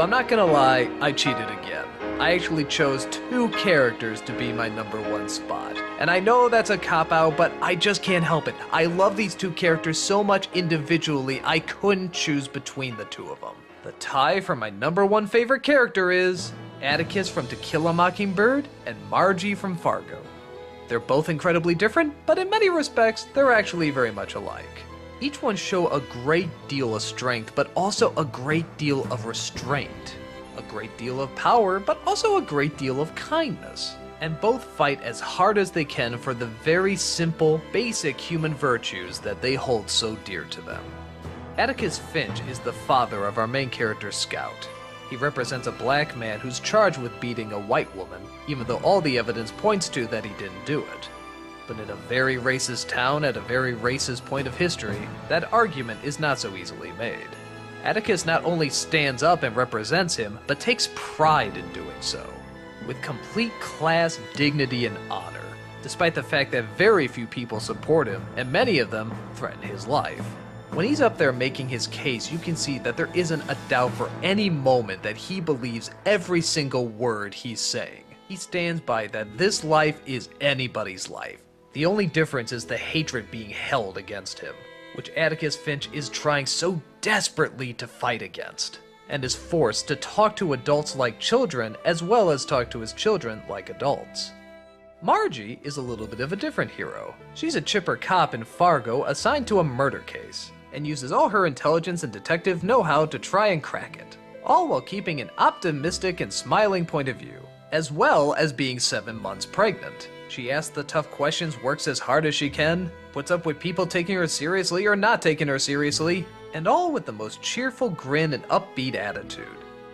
I'm not gonna lie, I cheated again. I actually chose two characters to be my number one spot. And I know that's a cop-out, but I just can't help it. I love these two characters so much individually, I couldn't choose between the two of them. The tie for my number one favorite character is Atticus from To Kill a Mockingbird and Margie from Fargo. They're both incredibly different, but in many respects, they're actually very much alike. Each one show a great deal of strength, but also a great deal of restraint. A great deal of power, but also a great deal of kindness. And both fight as hard as they can for the very simple, basic human virtues that they hold so dear to them. Atticus Finch is the father of our main character, Scout. He represents a black man who's charged with beating a white woman, even though all the evidence points to that he didn't do it. But in a very racist town at a very racist point of history, that argument is not so easily made. Atticus not only stands up and represents him, but takes pride in doing so, with complete class, dignity, and honor, despite the fact that very few people support him, and many of them threaten his life. When he's up there making his case, you can see that there isn't a doubt for any moment that he believes every single word he's saying. He stands by that this life is anybody's life. The only difference is the hatred being held against him, which Atticus Finch is trying so desperately to fight against, and is forced to talk to adults like children as well as talk to his children like adults. Margie is a little bit of a different hero. She's a chipper cop in Fargo assigned to a murder case, and uses all her intelligence and detective know-how to try and crack it, all while keeping an optimistic and smiling point of view, as well as being 7 months pregnant. She asks the tough questions, works as hard as she can, puts up with people taking her seriously or not taking her seriously, and all with the most cheerful grin and upbeat attitude.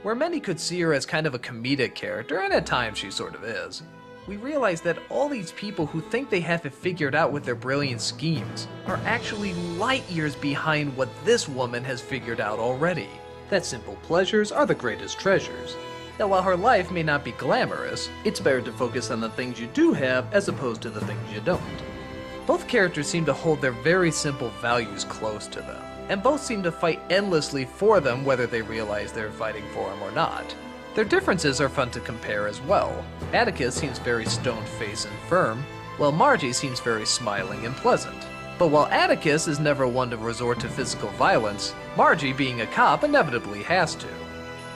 Where many could see her as kind of a comedic character, and at times she sort of is, we realize that all these people who think they have it figured out with their brilliant schemes are actually light years behind what this woman has figured out already. That simple pleasures are the greatest treasures. That while her life may not be glamorous, it's better to focus on the things you do have as opposed to the things you don't. Both characters seem to hold their very simple values close to them, and both seem to fight endlessly for them whether they realize they're fighting for them or not. Their differences are fun to compare as well. Atticus seems very stone-faced and firm, while Margie seems very smiling and pleasant. But while Atticus is never one to resort to physical violence, Margie, being a cop, inevitably has to.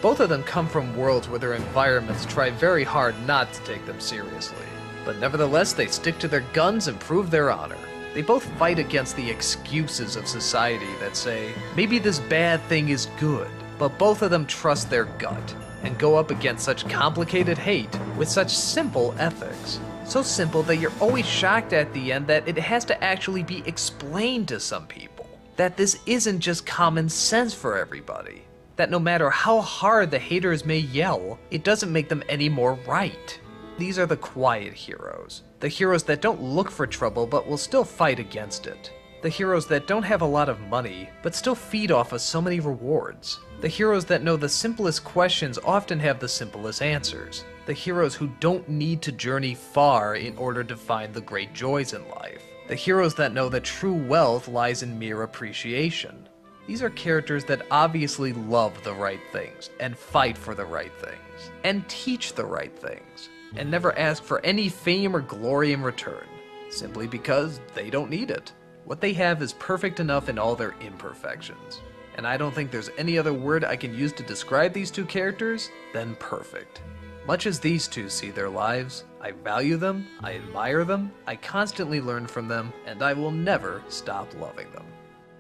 Both of them come from worlds where their environments try very hard not to take them seriously. But nevertheless, they stick to their guns and prove their honor. They both fight against the excuses of society that say, maybe this bad thing is good, but both of them trust their gut and go up against such complicated hate with such simple ethics. So simple that you're always shocked at the end that it has to actually be explained to some people. That this isn't just common sense for everybody. That no matter how hard the haters may yell, it doesn't make them any more right. These are the quiet heroes. The heroes that don't look for trouble but will still fight against it. The heroes that don't have a lot of money but still feed off of so many rewards. The heroes that know the simplest questions often have the simplest answers. The heroes who don't need to journey far in order to find the great joys in life. The heroes that know that true wealth lies in mere appreciation. These are characters that obviously love the right things, and fight for the right things, and teach the right things, and never ask for any fame or glory in return, simply because they don't need it. What they have is perfect enough in all their imperfections, and I don't think there's any other word I can use to describe these two characters than perfect. Much as these two see their lives, I value them, I admire them, I constantly learn from them, and I will never stop loving them.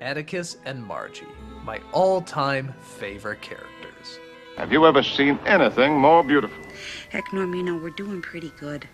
Atticus and Margie, my all-time favorite characters. Have you ever seen anything more beautiful? Heck, Norm, you know, we're doing pretty good.